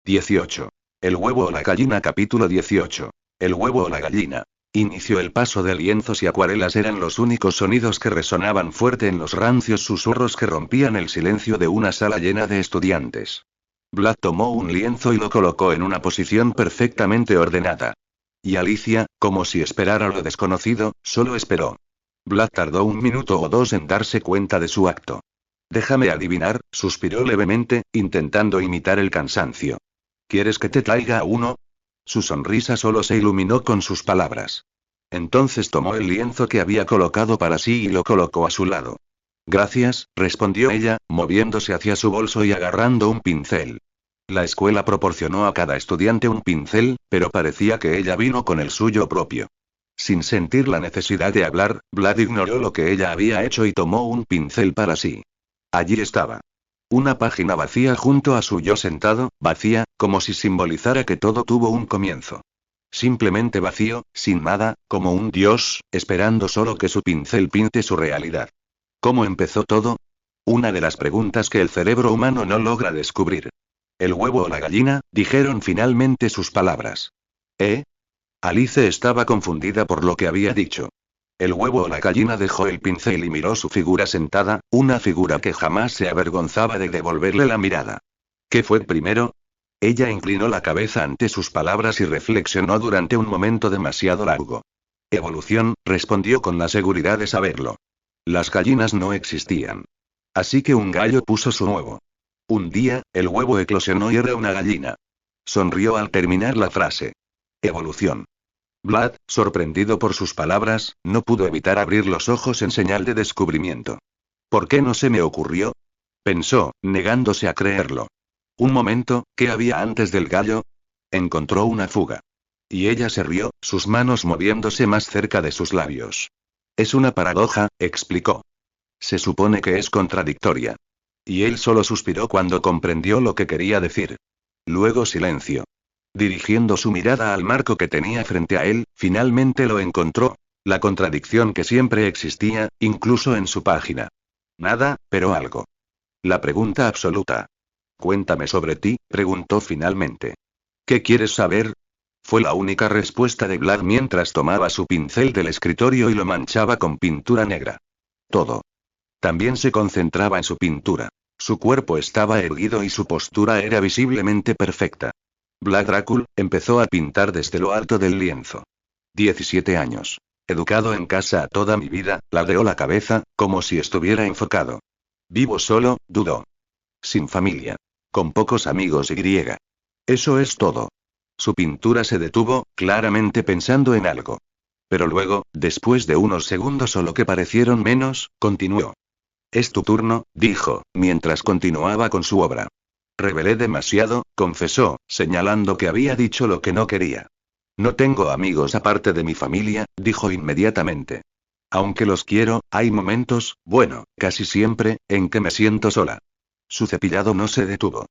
18. El huevo o la gallina. Capítulo 18. El huevo o la gallina. Inició el paso de lienzos y acuarelas eran los únicos sonidos que resonaban fuerte en los rancios susurros que rompían el silencio de una sala llena de estudiantes. Vlad tomó un lienzo y lo colocó en una posición perfectamente ordenada. Y Alicia, como si esperara lo desconocido, solo esperó. Vlad tardó 1 minuto o 2 en darse cuenta de su acto. Déjame adivinar, suspiró levemente, intentando imitar el cansancio. ¿Quieres que te traiga uno? Su sonrisa solo se iluminó con sus palabras. Entonces tomó el lienzo que había colocado para sí y lo colocó a su lado. Gracias, respondió ella, moviéndose hacia su bolso y agarrando un pincel. La escuela proporcionó a cada estudiante un pincel, pero parecía que ella vino con el suyo propio. Sin sentir la necesidad de hablar, Vlad ignoró lo que ella había hecho y tomó un pincel para sí. Allí estaba. Una página vacía junto a su yo sentado, vacía, como si simbolizara que todo tuvo un comienzo. Simplemente vacío, sin nada, como un dios, esperando solo que su pincel pinte su realidad. ¿Cómo empezó todo? Una de las preguntas que el cerebro humano no logra descubrir. El huevo o la gallina, dijeron finalmente sus palabras. Alice estaba confundida por lo que había dicho. El huevo o la gallina dejó el pincel y miró su figura sentada, una figura que jamás se avergonzaba de devolverle la mirada. ¿Qué fue primero? Ella inclinó la cabeza ante sus palabras y reflexionó durante un momento demasiado largo. Evolución, respondió con la seguridad de saberlo. Las gallinas no existían. Así que un gallo puso su huevo. Un día, el huevo eclosionó y era una gallina. Sonrió al terminar la frase. Evolución. Vlad, sorprendido por sus palabras, no pudo evitar abrir los ojos en señal de descubrimiento. ¿Por qué no se me ocurrió? Pensó, negándose a creerlo. Un momento, ¿qué había antes del gallo? Encontró una fuga. Y ella se rió, sus manos moviéndose más cerca de sus labios. Es una paradoja, explicó. Se supone que es contradictoria. Y él solo suspiró cuando comprendió lo que quería decir. Luego silencio. Dirigiendo su mirada al marco que tenía frente a él, finalmente lo encontró. La contradicción que siempre existía, incluso en su página. Nada, pero algo. La pregunta absoluta. Cuéntame sobre ti, preguntó finalmente. ¿Qué quieres saber? Fue la única respuesta de Vlad mientras tomaba su pincel del escritorio y lo manchaba con pintura negra. Todo. También se concentraba en su pintura. Su cuerpo estaba erguido y su postura era visiblemente perfecta. Vlad Dracul empezó a pintar desde lo alto del lienzo. 17 años. Educado en casa toda mi vida, ladeó la cabeza, como si estuviera enfocado. Vivo solo, dudó. Sin familia. Con pocos amigos y. Eso es todo. Su pintura se detuvo, claramente pensando en algo. Pero luego, después de unos segundos o lo que parecieron menos, continuó. Es tu turno, dijo, mientras continuaba con su obra. Revelé demasiado, confesó, señalando que había dicho lo que no quería. No tengo amigos aparte de mi familia, dijo inmediatamente. Aunque los quiero, hay momentos, bueno, casi siempre, en que me siento sola. Su cepillado no se detuvo.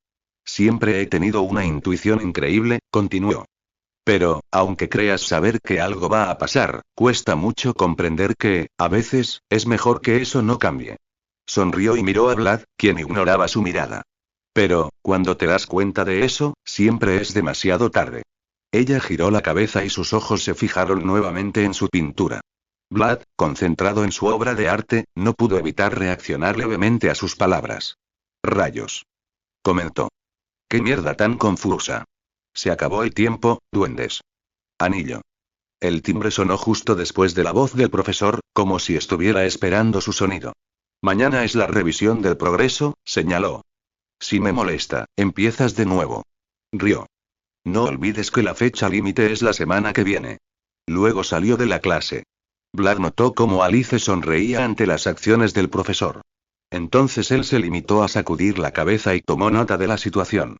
Siempre he tenido una intuición increíble, continuó. Pero, aunque creas saber que algo va a pasar, cuesta mucho comprender que, a veces, es mejor que eso no cambie. Sonrió y miró a Vlad, quien ignoraba su mirada. Pero, cuando te das cuenta de eso, siempre es demasiado tarde. Ella giró la cabeza y sus ojos se fijaron nuevamente en su pintura. Vlad, concentrado en su obra de arte, no pudo evitar reaccionar levemente a sus palabras. Rayos. Comentó. ¡Qué mierda tan confusa! Se acabó el tiempo, duendes. Anillo. El timbre sonó justo después de la voz del profesor, como si estuviera esperando su sonido. Mañana es la revisión del progreso, señaló. Si me molesta, empiezas de nuevo. Rió. No olvides que la fecha límite es la semana que viene. Luego salió de la clase. Vlad notó cómo Alice sonreía ante las acciones del profesor. Entonces él se limitó a sacudir la cabeza y tomó nota de la situación.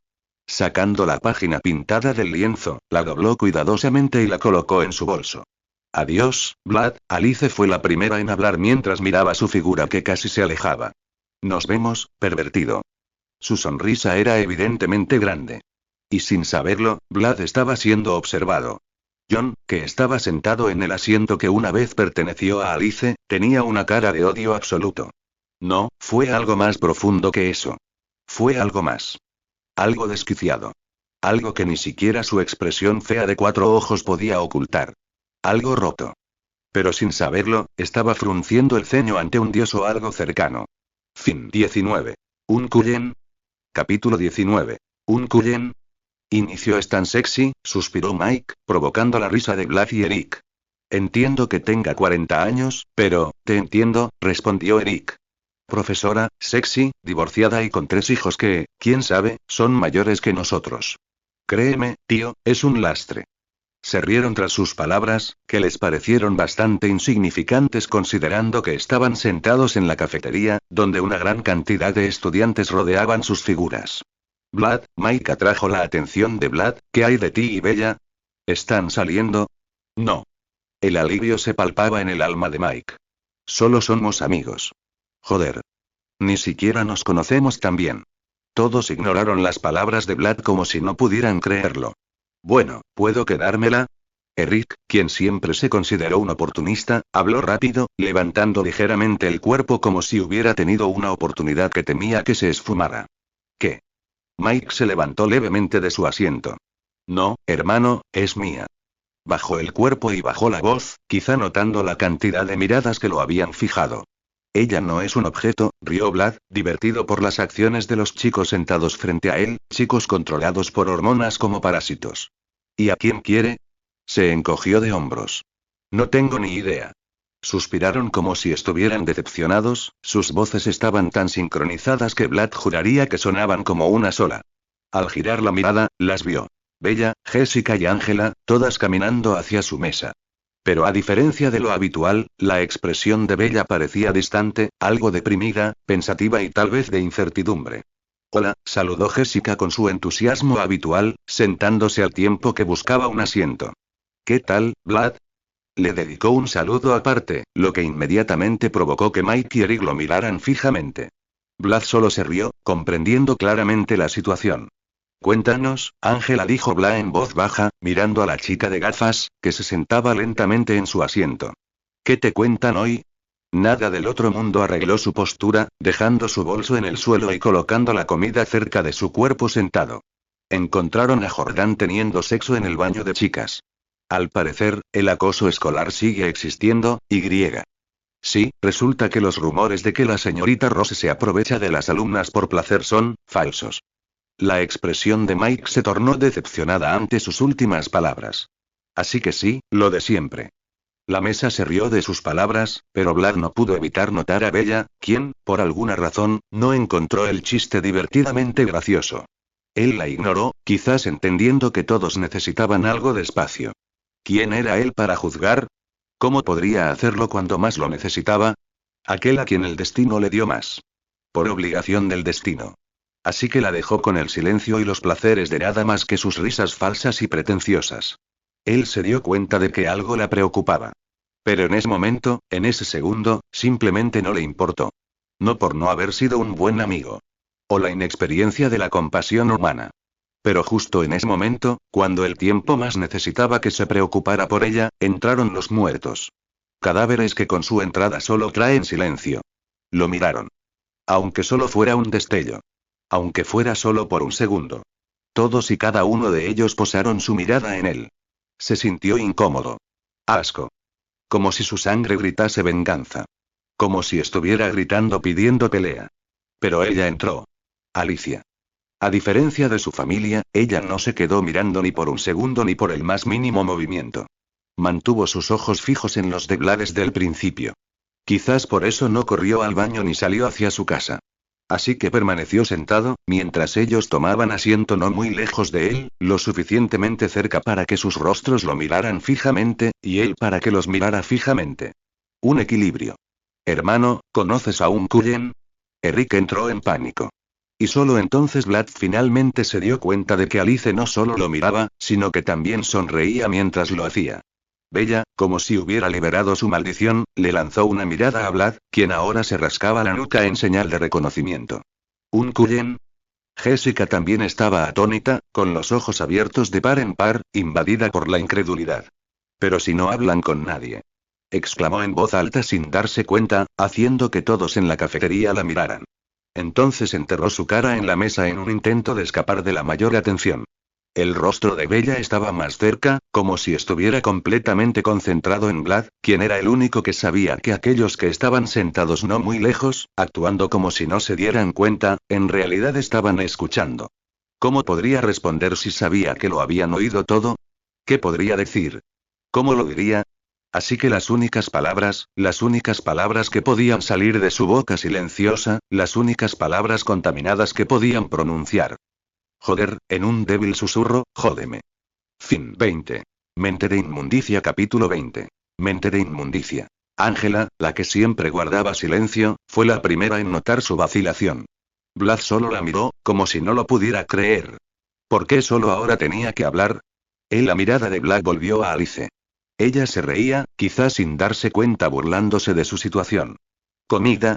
Sacando la página pintada del lienzo, la dobló cuidadosamente y la colocó en su bolso. Adiós, Vlad, Alice fue la primera en hablar mientras miraba su figura que casi se alejaba. Nos vemos, pervertido. Su sonrisa era evidentemente grande. Y sin saberlo, Vlad estaba siendo observado. John, que estaba sentado en el asiento que una vez perteneció a Alice, tenía una cara de odio absoluto. No, fue algo más profundo que eso. Fue algo más. Algo desquiciado. Algo que ni siquiera su expresión fea de 4 ojos podía ocultar. Algo roto. Pero sin saberlo, estaba frunciendo el ceño ante un dios o algo cercano. Fin 19. ¿Un Cullen? Capítulo 19. ¿Un Cullen? Inicio es tan sexy, suspiró Mike, provocando la risa de Vlad y Eric. Entiendo que tenga 40 años, pero, te entiendo, respondió Eric. Profesora, sexy, divorciada y con 3 hijos que, quién sabe, son mayores que nosotros. Créeme, tío, es un lastre. Se rieron tras sus palabras, que les parecieron bastante insignificantes considerando que estaban sentados en la cafetería, donde una gran cantidad de estudiantes rodeaban sus figuras. Vlad, Mike atrajo la atención de Vlad, ¿qué hay de ti y Bella? ¿Están saliendo? No. El alivio se palpaba en el alma de Mike. Solo somos amigos. Joder. Ni siquiera nos conocemos tan bien. Todos ignoraron las palabras de Vlad como si no pudieran creerlo. Bueno, ¿puedo quedármela? Eric, quien siempre se consideró un oportunista, habló rápido, levantando ligeramente el cuerpo como si hubiera tenido una oportunidad que temía que se esfumara. ¿Qué? Mike se levantó levemente de su asiento. No, hermano, es mía. Bajó el cuerpo y bajó la voz, quizá notando la cantidad de miradas que lo habían fijado. Ella no es un objeto, rió Vlad, divertido por las acciones de los chicos sentados frente a él, chicos controlados por hormonas como parásitos. ¿Y a quién quiere? Se encogió de hombros. No tengo ni idea. Suspiraron como si estuvieran decepcionados, sus voces estaban tan sincronizadas que Vlad juraría que sonaban como una sola. Al girar la mirada, las vio. Bella, Jessica y Ángela, todas caminando hacia su mesa. Pero a diferencia de lo habitual, la expresión de Bella parecía distante, algo deprimida, pensativa y tal vez de incertidumbre. Hola, saludó Jessica con su entusiasmo habitual, sentándose al tiempo que buscaba un asiento. ¿Qué tal, Vlad? Le dedicó un saludo aparte, lo que inmediatamente provocó que Mike y Eric lo miraran fijamente. Vlad solo se rió, comprendiendo claramente la situación. Cuéntanos, Ángela dijo Vlad en voz baja, mirando a la chica de gafas, que se sentaba lentamente en su asiento. ¿Qué te cuentan hoy? Nada del otro mundo, arregló su postura, dejando su bolso en el suelo y colocando la comida cerca de su cuerpo sentado. Encontraron a Jordán teniendo sexo en el baño de chicas. Al parecer, el acoso escolar sigue existiendo, y. Sí, resulta que los rumores de que la señorita Rose se aprovecha de las alumnas por placer son falsos. La expresión de Mike se tornó decepcionada ante sus últimas palabras. Así que sí, lo de siempre. La mesa se rió de sus palabras, pero Vlad no pudo evitar notar a Bella, quien, por alguna razón, no encontró el chiste divertidamente gracioso. Él la ignoró, quizás entendiendo que todos necesitaban algo de espacio. ¿Quién era él para juzgar? ¿Cómo podría hacerlo cuando más lo necesitaba? Aquel a quien el destino le dio más. Por obligación del destino. Así que la dejó con el silencio y los placeres de nada más que sus risas falsas y pretenciosas. Él se dio cuenta de que algo la preocupaba. Pero en ese momento, en ese segundo, simplemente no le importó. No por no haber sido un buen amigo. O la inexperiencia de la compasión humana. Pero justo en ese momento, cuando el tiempo más necesitaba que se preocupara por ella, entraron los muertos. Cadáveres que con su entrada solo traen silencio. Lo miraron. Aunque solo fuera un destello. Aunque fuera solo por un segundo. Todos y cada uno de ellos posaron su mirada en él. Se sintió incómodo. Asco. Como si su sangre gritase venganza. Como si estuviera gritando pidiendo pelea. Pero ella entró. Alicia. A diferencia de su familia, ella no se quedó mirando ni por un segundo ni por el más mínimo movimiento. Mantuvo sus ojos fijos en los de Vlad desde el principio. Quizás por eso no corrió al baño ni salió hacia su casa. Así que permaneció sentado, mientras ellos tomaban asiento no muy lejos de él, lo suficientemente cerca para que sus rostros lo miraran fijamente, y él para que los mirara fijamente. Un equilibrio. Hermano, ¿conoces a un Cullen? Eric entró en pánico. Y solo entonces Vlad finalmente se dio cuenta de que Alice no solo lo miraba, sino que también sonreía mientras lo hacía. Bella, como si hubiera liberado su maldición, le lanzó una mirada a Vlad, quien ahora se rascaba la nuca en señal de reconocimiento. ¿Un Cullen? Jessica también estaba atónita, con los ojos abiertos de par en par, invadida por la incredulidad. Pero si no hablan con nadie. Exclamó en voz alta sin darse cuenta, haciendo que todos en la cafetería la miraran. Entonces enterró su cara en la mesa en un intento de escapar de la mayor atención. El rostro de Bella estaba más cerca, como si estuviera completamente concentrado en Vlad, quien era el único que sabía que aquellos que estaban sentados no muy lejos, actuando como si no se dieran cuenta, en realidad estaban escuchando. ¿Cómo podría responder si sabía que lo habían oído todo? ¿Qué podría decir? ¿Cómo lo diría? Así que las únicas palabras que podían salir de su boca silenciosa, las únicas palabras contaminadas que podían pronunciar. Joder, en un débil susurro, jódeme. Fin 20. Mente de inmundicia capítulo 20. Mente de inmundicia. Ángela, la que siempre guardaba silencio, fue la primera en notar su vacilación. Vlad solo la miró, como si no lo pudiera creer. ¿Por qué solo ahora tenía que hablar? La mirada de Vlad volvió a Alice. Ella se reía, quizás sin darse cuenta burlándose de su situación. ¿Comida?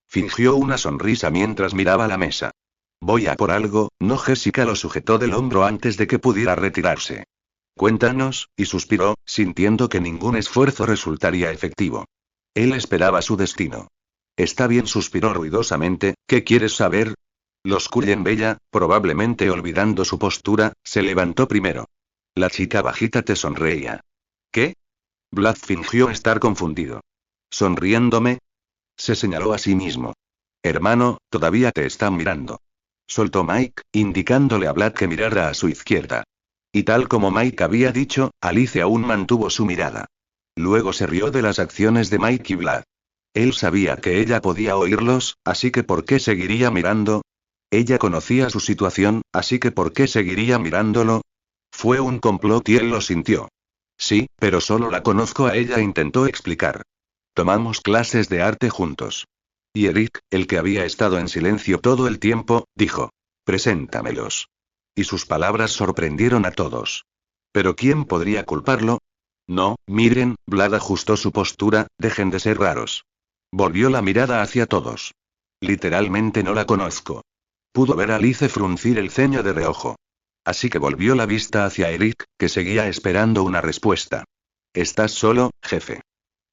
Fingió una sonrisa mientras miraba la mesa. Voy a por algo, no. Jessica lo sujetó del hombro antes de que pudiera retirarse. Cuéntanos, y suspiró, sintiendo que ningún esfuerzo resultaría efectivo. Él esperaba su destino. Está bien, suspiró ruidosamente. ¿Qué quieres saber? Los Cullen. Bella, probablemente olvidando su postura, se levantó primero. La chica bajita te sonreía. ¿Qué? Vlad fingió estar confundido. ¿Sonriéndome? Se señaló a sí mismo. Hermano, todavía te están mirando. Soltó Mike, indicándole a Vlad que mirara a su izquierda. Y tal como Mike había dicho, Alice aún mantuvo su mirada. Luego se rió de las acciones de Mike y Vlad. Él sabía que ella podía oírlos, así que ¿por qué seguiría mirando? Ella conocía su situación, así que ¿por qué seguiría mirándolo? Fue un complot y él lo sintió. Sí, pero solo la conozco a ella, intentó explicar. Tomamos clases de arte juntos. Y Eric, el que había estado en silencio todo el tiempo, dijo. Preséntamelos. Y sus palabras sorprendieron a todos. ¿Pero quién podría culparlo? No, miren, Vlad ajustó su postura, dejen de ser raros. Volvió la mirada hacia todos. Literalmente no la conozco. Pudo ver a Alice fruncir el ceño de reojo. Así que volvió la vista hacia Eric, que seguía esperando una respuesta. ¿Estás solo, jefe?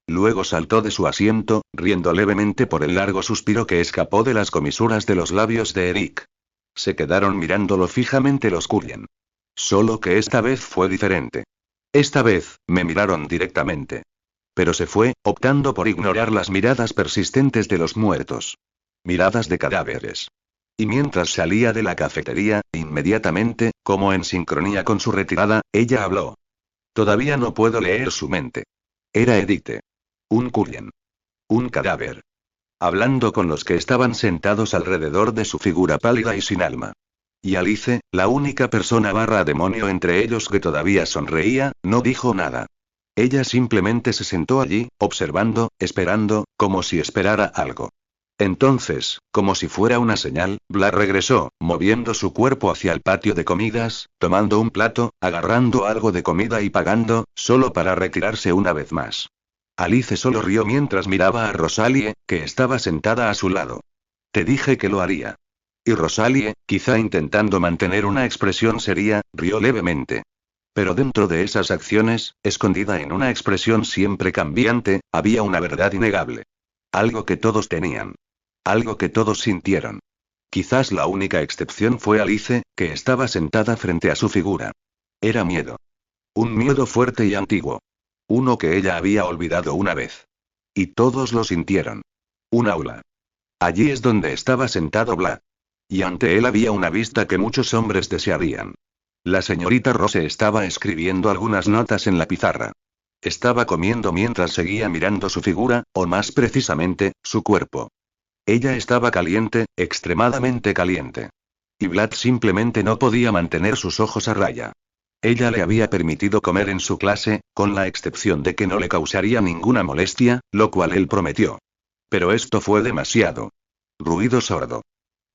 Luego saltó de su asiento, riendo levemente por el largo suspiro que escapó de las comisuras de los labios de Eric. Se quedaron mirándolo fijamente los Cullen. Solo que esta vez fue diferente. Esta vez, me miraron directamente. Pero se fue, optando por ignorar las miradas persistentes de los muertos. Miradas de cadáveres. Y mientras salía de la cafetería, inmediatamente, como en sincronía con su retirada, ella habló. Todavía no puedo leer su mente. Era Edith. Un Cullen. Un cadáver. Hablando con los que estaban sentados alrededor de su figura pálida y sin alma. Y Alice, la única persona / demonio entre ellos que todavía sonreía, no dijo nada. Ella simplemente se sentó allí, observando, esperando, como si esperara algo. Entonces, como si fuera una señal, Vlad regresó, moviendo su cuerpo hacia el patio de comidas, tomando un plato, agarrando algo de comida y pagando, solo para retirarse una vez más. Alice solo rió mientras miraba a Rosalie, que estaba sentada a su lado. Te dije que lo haría. Y Rosalie, quizá intentando mantener una expresión seria, rió levemente. Pero dentro de esas acciones, escondida en una expresión siempre cambiante, había una verdad innegable. Algo que todos tenían. Algo que todos sintieron. Quizás la única excepción fue Alice, que estaba sentada frente a su figura. Era miedo. Un miedo fuerte y antiguo. Uno que ella había olvidado una vez. Y todos lo sintieron. Un aula. Allí es donde estaba sentado Vlad. Y ante él había una vista que muchos hombres desearían. La señorita Rose estaba escribiendo algunas notas en la pizarra. Estaba comiendo mientras seguía mirando su figura, o más precisamente, su cuerpo. Ella estaba caliente, extremadamente caliente. Y Vlad simplemente no podía mantener sus ojos a raya. Ella le había permitido comer en su clase, con la excepción de que no le causaría ninguna molestia, lo cual él prometió. Pero esto fue demasiado. Ruido sordo.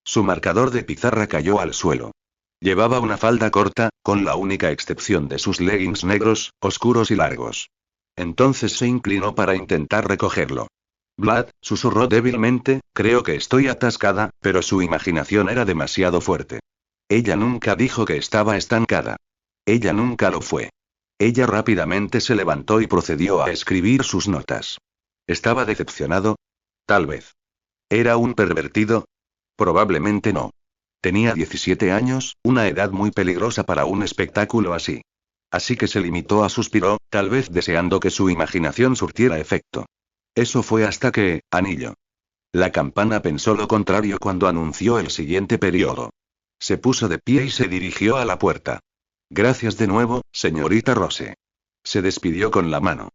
Su marcador de pizarra cayó al suelo. Llevaba una falda corta, con la única excepción de sus leggings negros, oscuros y largos. Entonces se inclinó para intentar recogerlo. Vlad, susurró débilmente, creo que estoy atascada, pero su imaginación era demasiado fuerte. Ella nunca dijo que estaba estancada. Ella nunca lo fue. Ella rápidamente se levantó y procedió a escribir sus notas. ¿Estaba decepcionado? Tal vez. ¿Era un pervertido? Probablemente no. Tenía 17 años, una edad muy peligrosa para un espectáculo así. Así que se limitó a suspiró, tal vez deseando que su imaginación surtiera efecto. Eso fue hasta que, anillo. La campana pensó lo contrario cuando anunció el siguiente periodo. Se puso de pie y se dirigió a la puerta. Gracias de nuevo, señorita Rose. Se despidió con la mano.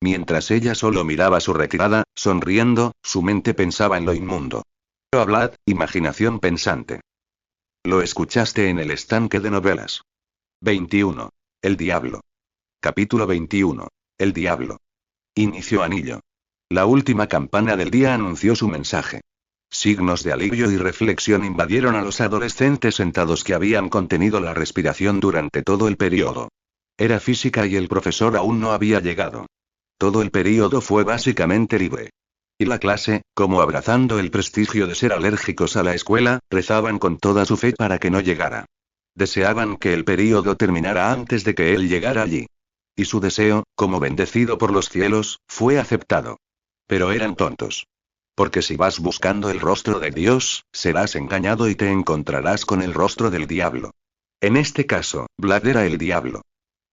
Mientras ella solo miraba su retirada, sonriendo, su mente pensaba en lo inmundo. Hablad, imaginación pensante. Lo escuchaste en el estanque de novelas. 21. El diablo. Capítulo 21. El diablo. Inició anillo. La última campana del día anunció su mensaje. Signos de alivio y reflexión invadieron a los adolescentes sentados que habían contenido la respiración durante todo el periodo. Era física y el profesor aún no había llegado. Todo el período fue básicamente libre. Y la clase, como abrazando el prestigio de ser alérgicos a la escuela, rezaban con toda su fe para que no llegara. Deseaban que el período terminara antes de que él llegara allí. Y su deseo, como bendecido por los cielos, fue aceptado. Pero eran tontos. Porque si vas buscando el rostro de Dios, serás engañado y te encontrarás con el rostro del diablo. En este caso, Vlad era el diablo.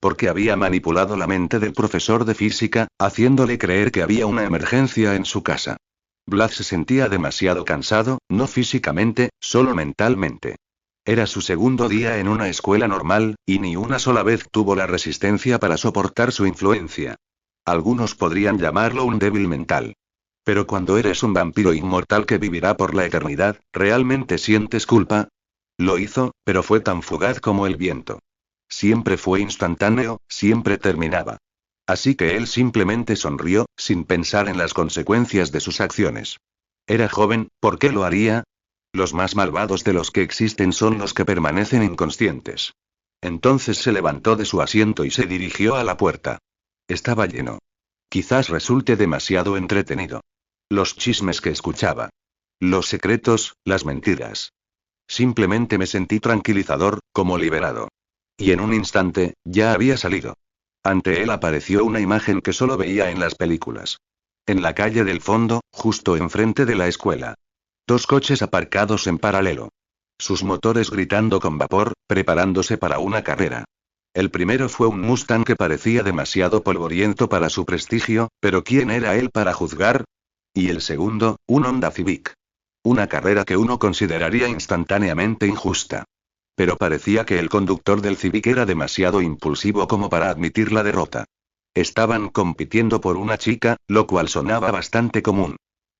Porque había manipulado la mente del profesor de física, haciéndole creer que había una emergencia en su casa. Vlad se sentía demasiado cansado, no físicamente, solo mentalmente. Era su segundo día en una escuela normal, y ni una sola vez tuvo la resistencia para soportar su influencia. Algunos podrían llamarlo un débil mental. Pero cuando eres un vampiro inmortal que vivirá por la eternidad, ¿realmente sientes culpa? Lo hizo, pero fue tan fugaz como el viento. Siempre fue instantáneo, siempre terminaba. Así que él simplemente sonrió, sin pensar en las consecuencias de sus acciones. Era joven, ¿por qué lo haría? Los más malvados de los que existen son los que permanecen inconscientes. Entonces se levantó de su asiento y se dirigió a la puerta. Estaba lleno. Quizás resulte demasiado entretenido. Los chismes que escuchaba. Los secretos, las mentiras. Simplemente me sentí tranquilizador, como liberado. Y en un instante, ya había salido. Ante él apareció una imagen que solo veía en las películas. En la calle del fondo, justo enfrente de la escuela. 2 coches aparcados en paralelo. Sus motores gritando con vapor, preparándose para una carrera. El primero fue un Mustang que parecía demasiado polvoriento para su prestigio, pero ¿quién era él para juzgar? Y el segundo, un Honda Civic. Una carrera que uno consideraría instantáneamente injusta. Pero parecía que el conductor del Civic era demasiado impulsivo como para admitir la derrota. Estaban compitiendo por una chica, lo cual sonaba bastante común.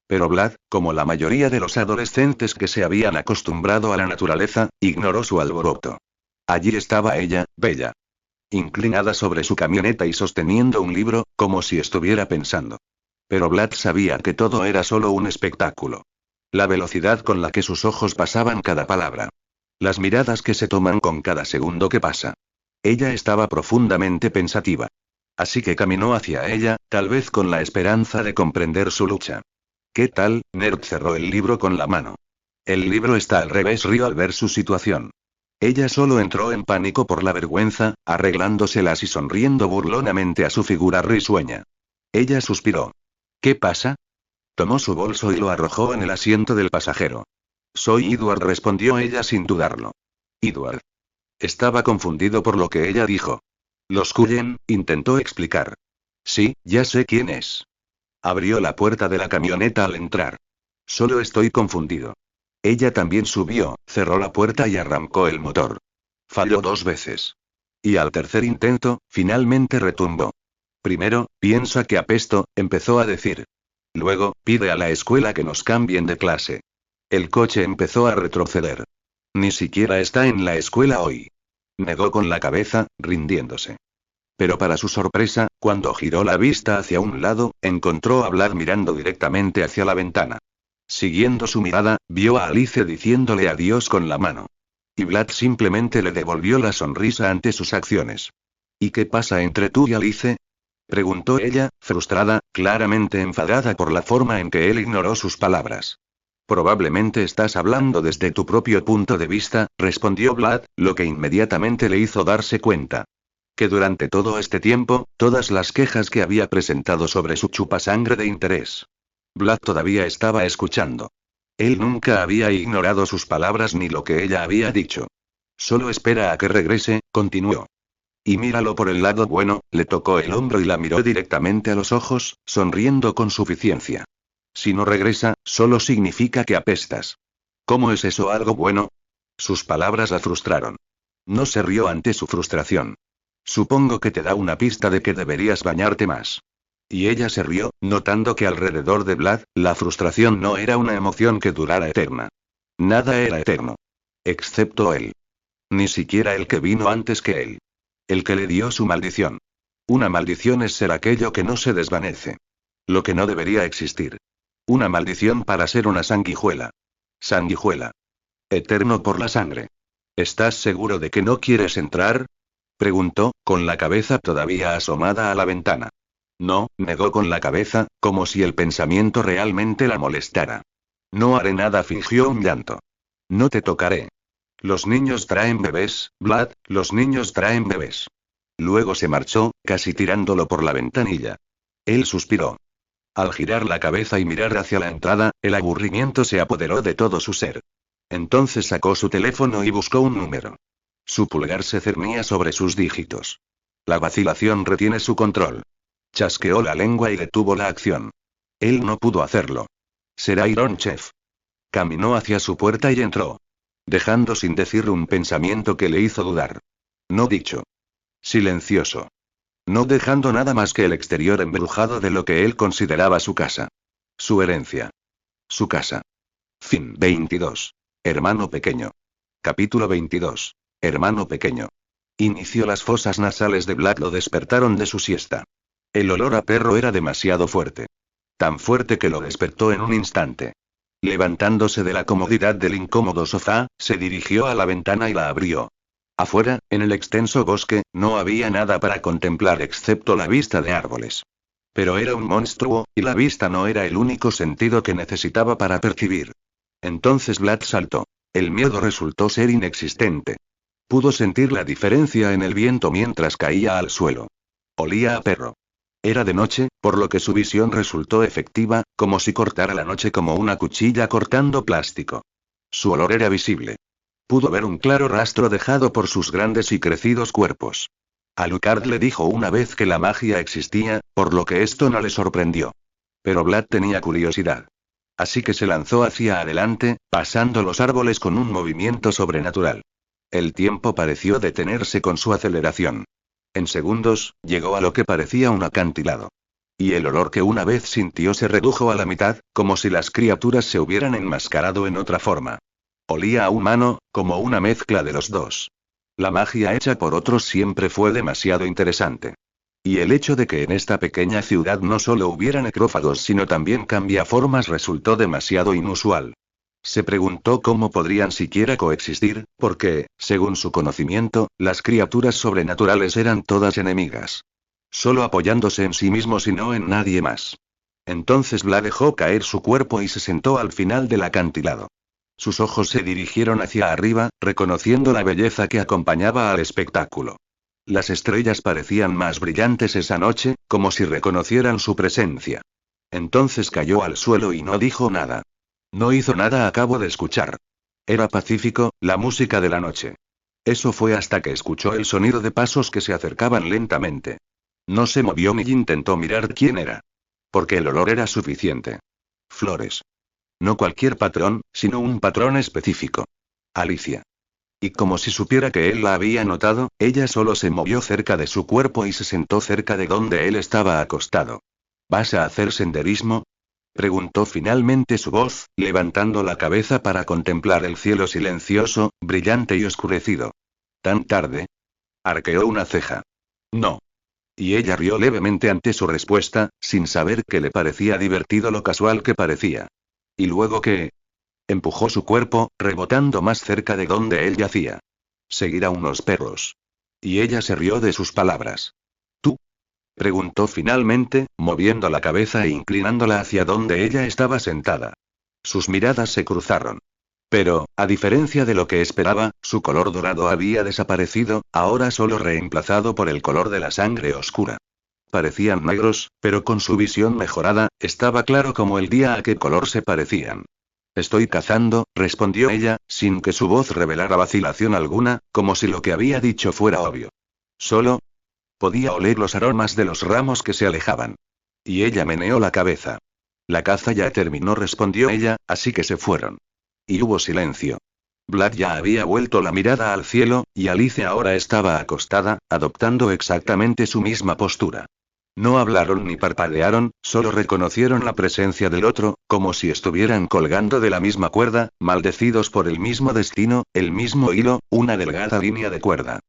Pero Vlad, como la mayoría de los adolescentes que se habían acostumbrado a la naturaleza, ignoró su alboroto. Allí estaba ella, bella. Inclinada sobre su camioneta y sosteniendo un libro, como si estuviera pensando. Pero Vlad sabía que todo era solo un espectáculo. La velocidad con la que sus ojos pasaban cada palabra. Las miradas que se toman con cada segundo que pasa. Ella estaba profundamente pensativa. Así que caminó hacia ella, tal vez con la esperanza de comprender su lucha. ¿Qué tal, nerd? Cerró el libro con la mano. El libro está al revés, rió al ver su situación. Ella solo entró en pánico por la vergüenza, arreglándoselas y sonriendo burlonamente a su figura risueña. Ella suspiró. ¿Qué pasa? Tomó su bolso y lo arrojó en el asiento del pasajero. Soy Edward, respondió ella sin dudarlo. Edward. Estaba confundido por lo que ella dijo. Los Cullen, intentó explicar. Sí, ya sé quién es. Abrió la puerta de la camioneta al entrar. Solo estoy confundido. Ella también subió, cerró la puerta y arrancó el motor. Falló 2 veces. Y al tercer intento, finalmente retumbó. Primero, piensa que apesto, empezó a decir. Luego, pide a la escuela que nos cambien de clase. El coche empezó a retroceder. Ni siquiera está en la escuela hoy. Negó con la cabeza, rindiéndose. Pero para su sorpresa, cuando giró la vista hacia un lado, encontró a Vlad mirando directamente hacia la ventana. Siguiendo su mirada, vio a Alice diciéndole adiós con la mano. Y Vlad simplemente le devolvió la sonrisa ante sus acciones. ¿Y qué pasa entre tú y Alice? Preguntó ella, frustrada, claramente enfadada por la forma en que él ignoró sus palabras. Probablemente estás hablando desde tu propio punto de vista, respondió Vlad, lo que inmediatamente le hizo darse cuenta. Que durante todo este tiempo, todas las quejas que había presentado sobre su chupasangre de interés. Vlad todavía estaba escuchando. Él nunca había ignorado sus palabras ni lo que ella había dicho. Solo espera a que regrese, continuó. Y míralo por el lado bueno, le tocó el hombro y la miró directamente a los ojos, sonriendo con suficiencia. Si no regresa, solo significa que apestas. ¿Cómo es eso algo bueno? Sus palabras la frustraron. No se rió ante su frustración. Supongo que te da una pista de que deberías bañarte más. Y ella se rió, notando que alrededor de Vlad, la frustración no era una emoción que durara eterna. Nada era eterno. Excepto él. Ni siquiera el que vino antes que él. El que le dio su maldición. Una maldición es ser aquello que no se desvanece. Lo que no debería existir. Una maldición para ser una sanguijuela. Sanguijuela. Eterno por la sangre. ¿Estás seguro de que no quieres entrar? Preguntó, con la cabeza todavía asomada a la ventana. No, negó con la cabeza, como si el pensamiento realmente la molestara. No haré nada, fingió un llanto. No te tocaré. Los niños traen bebés, Vlad, los niños traen bebés. Luego se marchó, casi tirándolo por la ventanilla. Él suspiró. Al girar la cabeza y mirar hacia la entrada, el aburrimiento se apoderó de todo su ser. Entonces sacó su teléfono y buscó un número. Su pulgar se cernía sobre sus dígitos. La vacilación retiene su control. Chasqueó la lengua y detuvo la acción. Él no pudo hacerlo. Será Ironchev. Caminó hacia su puerta y entró. Dejando sin decir un pensamiento que le hizo dudar. No dicho. Silencioso. No dejando nada más que el exterior embrujado de lo que él consideraba su casa. Su herencia. Su casa. Fin 22. Hermano pequeño. Capítulo 22. Hermano pequeño. Inició. Las fosas nasales de Vlad lo despertaron de su siesta. El olor a perro era demasiado fuerte. Tan fuerte que lo despertó en un instante. Levantándose de la comodidad del incómodo sofá, se dirigió a la ventana y la abrió. Afuera, en el extenso bosque, no había nada para contemplar excepto la vista de árboles. Pero era un monstruo, y la vista no era el único sentido que necesitaba para percibir. Entonces Vlad saltó. El miedo resultó ser inexistente. Pudo sentir la diferencia en el viento mientras caía al suelo. Olía a perro. Era de noche, por lo que su visión resultó efectiva, como si cortara la noche como una cuchilla cortando plástico. Su olor era visible. Pudo ver un claro rastro dejado por sus grandes y crecidos cuerpos. Alucard le dijo una vez que la magia existía, por lo que esto no le sorprendió. Pero Vlad tenía curiosidad. Así que se lanzó hacia adelante, pasando los árboles con un movimiento sobrenatural. El tiempo pareció detenerse con su aceleración. En segundos, llegó a lo que parecía un acantilado. Y el olor que una vez sintió se redujo a la mitad, como si las criaturas se hubieran enmascarado en otra forma. Olía a humano, como una mezcla de los dos. La magia hecha por otros siempre fue demasiado interesante. Y el hecho de que en esta pequeña ciudad no solo hubiera necrófagos sino también cambiaformas resultó demasiado inusual. Se preguntó cómo podrían siquiera coexistir, porque, según su conocimiento, las criaturas sobrenaturales eran todas enemigas. Solo apoyándose en sí mismos y no en nadie más. Entonces Vlad dejó caer su cuerpo y se sentó al final del acantilado. Sus ojos se dirigieron hacia arriba, reconociendo la belleza que acompañaba al espectáculo. Las estrellas parecían más brillantes esa noche, como si reconocieran su presencia. Entonces cayó al suelo y no dijo nada. No hizo nada. Acabo de escuchar. Era pacífico, la música de la noche. Eso fue hasta que escuchó el sonido de pasos que se acercaban lentamente. No se movió ni intentó mirar quién era. Porque el olor era suficiente. Flores. No cualquier patrón, sino un patrón específico. Alicia. Y como si supiera que él la había notado, ella solo se movió cerca de su cuerpo y se sentó cerca de donde él estaba acostado. ¿Vas a hacer senderismo? Preguntó finalmente su voz, levantando la cabeza para contemplar el cielo silencioso, brillante y oscurecido. ¿Tan tarde? Arqueó una ceja. No. Y ella rió levemente ante su respuesta, sin saber que le parecía divertido lo casual que parecía. ¿Y luego qué? Empujó su cuerpo, rebotando más cerca de donde él yacía. Seguir a unos perros. Y ella se rió de sus palabras. ¿Tú? Preguntó finalmente, moviendo la cabeza e inclinándola hacia donde ella estaba sentada. Sus miradas se cruzaron. Pero, a diferencia de lo que esperaba, su color dorado había desaparecido, ahora solo reemplazado por el color de la sangre oscura. Parecían negros, pero con su visión mejorada, estaba claro como el día a qué color se parecían. Estoy cazando, respondió ella, sin que su voz revelara vacilación alguna, como si lo que había dicho fuera obvio. Solo podía oler los aromas de los ramos que se alejaban. Y ella meneó la cabeza. La caza ya terminó, respondió ella, así que se fueron. Y hubo silencio. Vlad ya había vuelto la mirada al cielo, y Alice ahora estaba acostada, adoptando exactamente su misma postura. No hablaron ni parpadearon, solo reconocieron la presencia del otro, como si estuvieran colgando de la misma cuerda, maldecidos por el mismo destino, el mismo hilo, una delgada línea de cuerda.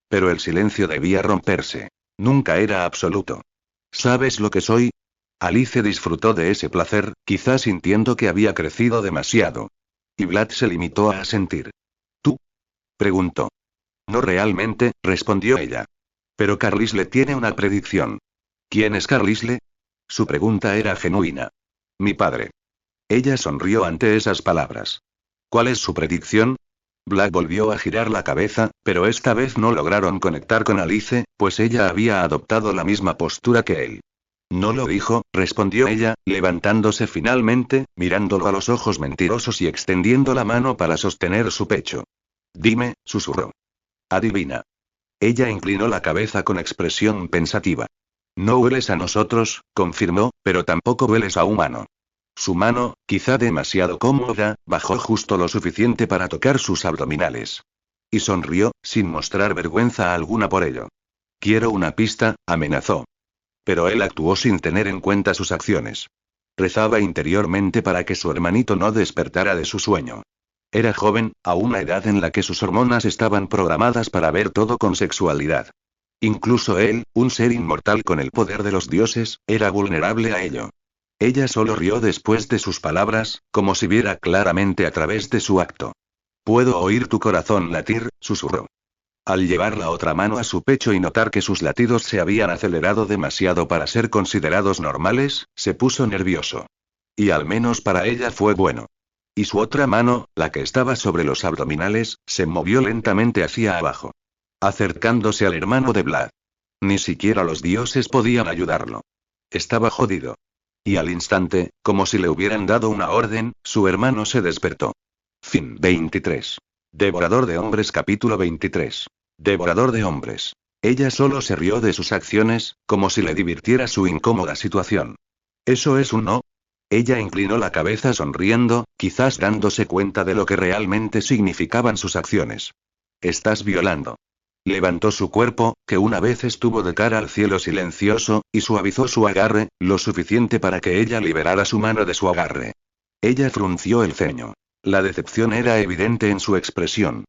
Pero el silencio debía romperse. Nunca era absoluto. ¿Sabes lo que soy? Alice disfrutó de ese placer, quizás sintiendo que había crecido demasiado. Y Vlad se limitó a asentir. ¿Tú? Preguntó. No realmente, respondió ella. Pero Carlisle tiene una predicción. ¿Quién es Carlisle? Su pregunta era genuina. Mi padre. Ella sonrió ante esas palabras. ¿Cuál es su predicción? Vlad volvió a girar la cabeza, pero esta vez no lograron conectar con Alice, pues ella había adoptado la misma postura que él. No lo dijo, respondió ella, levantándose finalmente, mirándolo a los ojos mentirosos y extendiendo la mano para sostener su pecho. Dime, susurró. Adivina. Ella inclinó la cabeza con expresión pensativa. No hueles a nosotros, confirmó, pero tampoco hueles a humano. Su mano, quizá demasiado cómoda, bajó justo lo suficiente para tocar sus abdominales. Y sonrió, sin mostrar vergüenza alguna por ello. Quiero una pista, amenazó. Pero él actuó sin tener en cuenta sus acciones. Rezaba interiormente para que su hermanito no despertara de su sueño. Era joven, a una edad en la que sus hormonas estaban programadas para ver todo con sexualidad. Incluso él, un ser inmortal con el poder de los dioses, era vulnerable a ello. Ella solo rió después de sus palabras, como si viera claramente a través de su acto. Puedo oír tu corazón latir, susurró. Al llevar la otra mano a su pecho y notar que sus latidos se habían acelerado demasiado para ser considerados normales, se puso nervioso. Y al menos para ella fue bueno. Y su otra mano, la que estaba sobre los abdominales, se movió lentamente hacia abajo. Acercándose al hermano de Vlad. Ni siquiera los dioses podían ayudarlo. Estaba jodido. Y al instante, como si le hubieran dado una orden, su hermano se despertó. Fin 23. Devorador de hombres capítulo 23. Devorador de hombres. Ella solo se rió de sus acciones, como si le divirtiera su incómoda situación. ¿Eso es un no? Ella inclinó la cabeza sonriendo, quizás dándose cuenta de lo que realmente significaban sus acciones. Estás violando. Levantó su cuerpo, que una vez estuvo de cara al cielo silencioso, y suavizó su agarre, lo suficiente para que ella liberara su mano de su agarre. Ella frunció el ceño. La decepción era evidente en su expresión.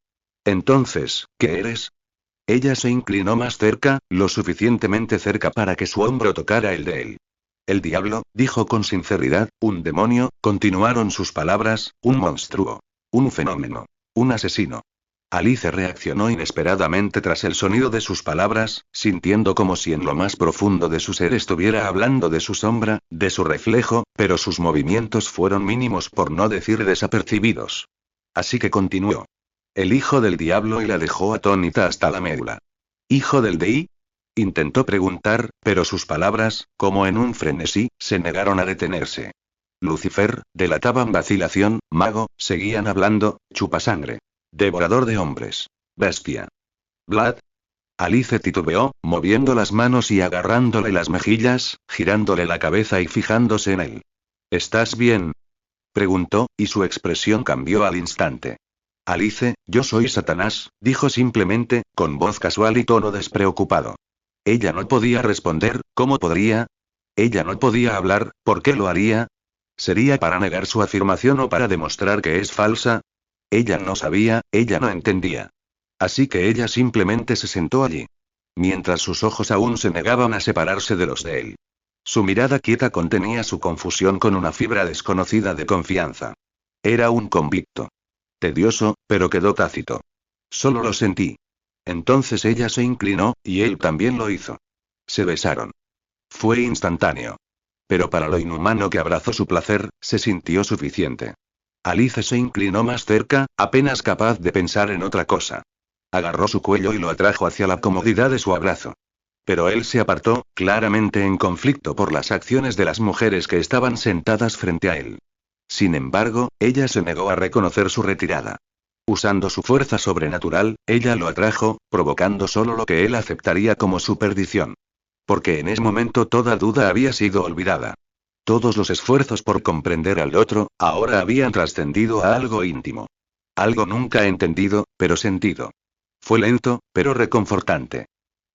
Entonces, ¿qué eres? Ella se inclinó más cerca, lo suficientemente cerca para que su hombro tocara el de él. El diablo, dijo con sinceridad, un demonio, continuaron sus palabras, un monstruo. Un fenómeno. Un asesino. Alice reaccionó inesperadamente tras el sonido de sus palabras, sintiendo como si en lo más profundo de su ser estuviera hablando de su sombra, de su reflejo, pero sus movimientos fueron mínimos por no decir desapercibidos. Así que continuó. El hijo del diablo, y la dejó atónita hasta la médula. ¿Hijo del DI? Intentó preguntar, pero sus palabras, como en un frenesí, se negaron a detenerse. Lucifer, delataban vacilación, mago, seguían hablando, chupasangre. Devorador de hombres. Bestia. Vlad. Alice titubeó, moviendo las manos y agarrándole las mejillas, girándole la cabeza y fijándose en él. ¿Estás bien? Preguntó, y su expresión cambió al instante. Alice, yo soy Satanás, dijo simplemente, con voz casual y tono despreocupado. Ella no podía responder, ¿cómo podría? Ella no podía hablar, ¿por qué lo haría? ¿Sería para negar su afirmación o para demostrar que es falsa? Ella no sabía, ella no entendía. Así que ella simplemente se sentó allí. Mientras sus ojos aún se negaban a separarse de los de él. Su mirada quieta contenía su confusión con una fibra desconocida de confianza. Era un convicto. Tedioso, pero quedó tácito. Solo lo sentí. Entonces ella se inclinó, y él también lo hizo. Se besaron. Fue instantáneo. Pero para lo inhumano que abrazó su placer, se sintió suficiente. Alice se inclinó más cerca, apenas capaz de pensar en otra cosa. Agarró su cuello y lo atrajo hacia la comodidad de su abrazo. Pero él se apartó, claramente en conflicto por las acciones de las mujeres que estaban sentadas frente a él. Sin embargo, ella se negó a reconocer su retirada. Usando su fuerza sobrenatural, ella lo atrajo, provocando solo lo que él aceptaría como su perdición. Porque en ese momento toda duda había sido olvidada. Todos los esfuerzos por comprender al otro, ahora habían trascendido a algo íntimo. Algo nunca entendido, pero sentido. Fue lento, pero reconfortante.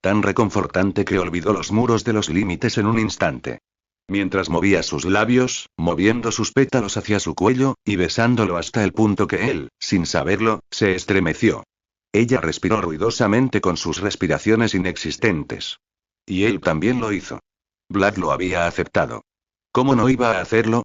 Tan reconfortante que olvidó los muros de los límites en un instante. Mientras movía sus labios, moviendo sus pétalos hacia su cuello, y besándolo hasta el punto que él, sin saberlo, se estremeció. Ella respiró ruidosamente con sus respiraciones inexistentes. Y él también lo hizo. Vlad lo había aceptado. ¿Cómo no iba a hacerlo?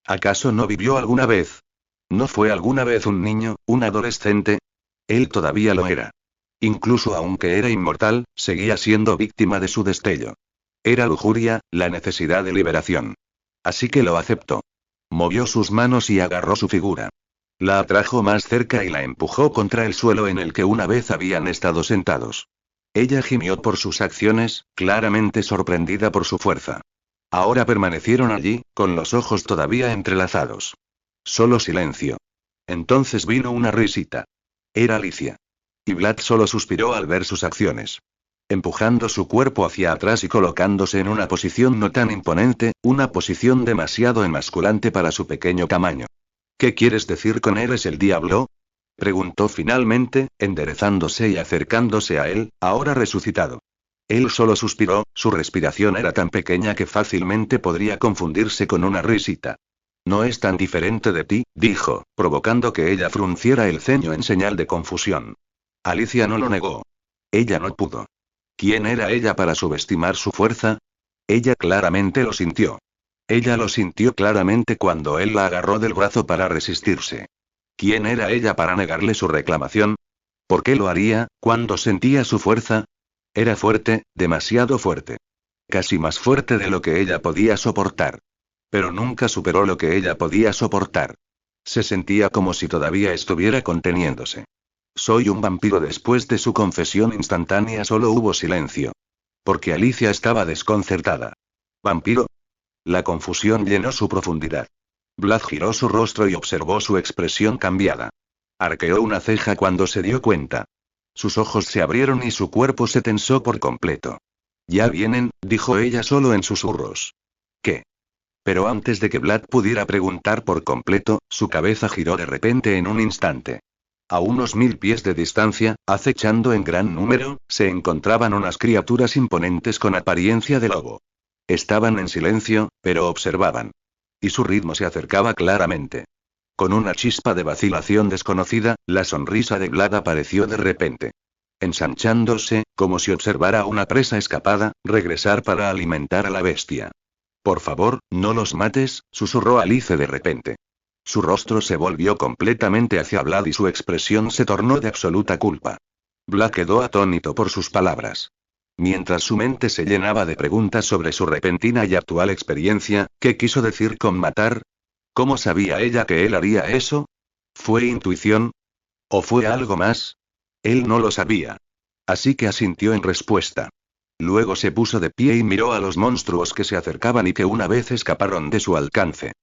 ¿Acaso no vivió alguna vez? ¿No fue alguna vez un niño, un adolescente? Él todavía lo era. Incluso aunque era inmortal, seguía siendo víctima de su destello. Era lujuria, la necesidad de liberación. Así que lo aceptó. Movió sus manos y agarró su figura. La atrajo más cerca y la empujó contra el suelo en el que una vez habían estado sentados. Ella gimió por sus acciones, claramente sorprendida por su fuerza. Ahora permanecieron allí, con los ojos todavía entrelazados. Solo silencio. Entonces vino una risita. Era Alicia. Y Vlad solo suspiró al ver sus acciones. Empujando su cuerpo hacia atrás y colocándose en una posición no tan imponente, una posición demasiado emasculante para su pequeño tamaño. ¿Qué quieres decir con eres el diablo? Preguntó finalmente, enderezándose y acercándose a él, ahora resucitado. Él solo suspiró, su respiración era tan pequeña que fácilmente podría confundirse con una risita. No es tan diferente de ti, dijo, provocando que ella frunciera el ceño en señal de confusión. Alicia no lo negó. Ella no pudo. ¿Quién era ella para subestimar su fuerza? Ella claramente lo sintió. Ella lo sintió claramente cuando él la agarró del brazo para resistirse. ¿Quién era ella para negarle su reclamación? ¿Por qué lo haría, cuando sentía su fuerza? Era fuerte, demasiado fuerte. Casi más fuerte de lo que ella podía soportar. Pero nunca superó lo que ella podía soportar. Se sentía como si todavía estuviera conteniéndose. Soy un vampiro. Después de su confesión instantánea solo hubo silencio. Porque Alicia estaba desconcertada. ¿Vampiro? La confusión llenó su profundidad. Vlad giró su rostro y observó su expresión cambiada. Arqueó una ceja cuando se dio cuenta. Sus ojos se abrieron y su cuerpo se tensó por completo. Ya vienen, dijo ella solo en susurros. ¿Qué? Pero antes de que Vlad pudiera preguntar por completo, su cabeza giró de repente en un instante. A unos 1000 pies de distancia, acechando en gran número, se encontraban unas criaturas imponentes con apariencia de lobo. Estaban en silencio, pero observaban. Y su ritmo se acercaba claramente. Con una chispa de vacilación desconocida, la sonrisa de Vlad apareció de repente. Ensanchándose, como si observara una presa escapada, regresar para alimentar a la bestia. Por favor, no los mates, susurró Alice de repente. Su rostro se volvió completamente hacia Vlad y su expresión se tornó de absoluta culpa. Vlad quedó atónito por sus palabras. Mientras su mente se llenaba de preguntas sobre su repentina y actual experiencia, ¿qué quiso decir con matar? ¿Cómo sabía ella que él haría eso? ¿Fue intuición? ¿O fue algo más? Él no lo sabía. Así que asintió en respuesta. Luego se puso de pie y miró a los monstruos que se acercaban y que una vez escaparon de su alcance.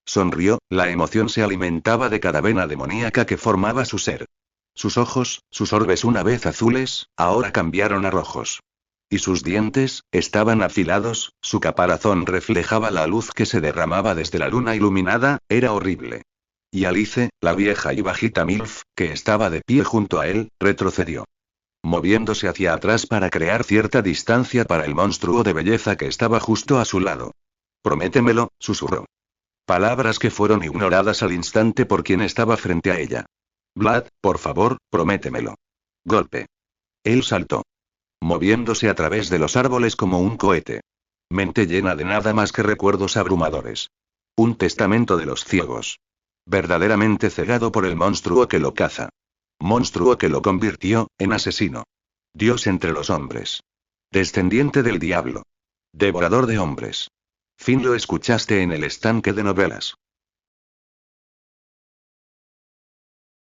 Sonrió, la emoción se alimentaba de cada vena demoníaca que formaba su ser. Sus ojos, sus orbes una vez azules, ahora cambiaron a rojos. Y sus dientes, estaban afilados, su caparazón reflejaba la luz que se derramaba desde la luna iluminada, era horrible. Y Alice, la vieja y bajita MILF, que estaba de pie junto a él, retrocedió. Moviéndose hacia atrás para crear cierta distancia para el monstruo de belleza que estaba justo a su lado. Prométemelo, susurró. Palabras que fueron ignoradas al instante por quien estaba frente a ella. Vlad, por favor, prométemelo. Golpe. Él saltó. Moviéndose a través de los árboles como un cohete. Mente llena de nada más que recuerdos abrumadores. Un testamento de los ciegos. Verdaderamente cegado por el monstruo que lo caza. Monstruo que lo convirtió en asesino. Dios entre los hombres. Descendiente del diablo. Devorador de hombres. Fin. Lo escuchaste en el estanque de novelas.